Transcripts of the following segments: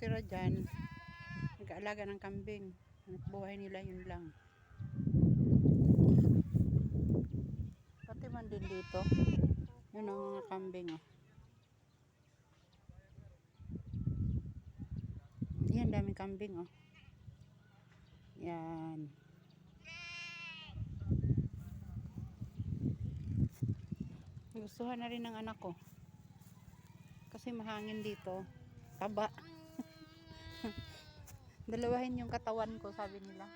nakatira dyan. Nag-aalaga ng kambing. Buhay nila yun lang. Pati man din dito. Yun ang mga kambing. Oh. Yan, daming kambing. Oh. Yan. Gustuhan na rin ng anak ko. Kasi mahangin dito. Taba. Dalawahin yung katawan ko, sabi nila.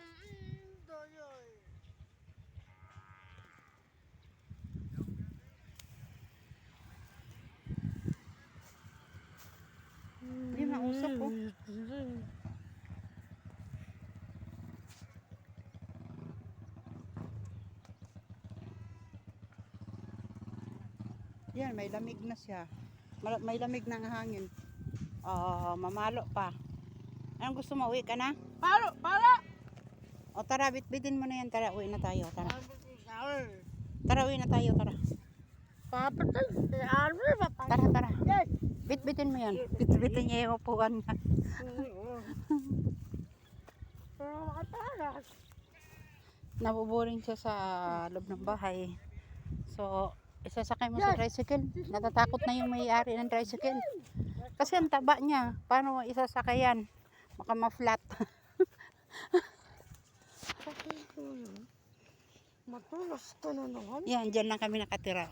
Yun ang usok ko. Yan, may lamig na siya. May lamig na ng hangin. Mamalo pa. Anong gusto mo? Uwi ka na? Para! O tara, bitbitin mo na yan. Tara, uwi na tayo. Tara. Tara, uwi na tayo. Tara. Tara. Bitbitin mo yan. Bitbitin niya yung upuan niya. Nabuboring siya sa loob ng bahay. So, isasakay mo sa tricycle. Natatakot na yung may-ari ng tricycle. Kasi ang taba niya. Paano isasakay yan? Baka ma-flat. Matulas ko na naman. Yan, dyan lang kami nakatira.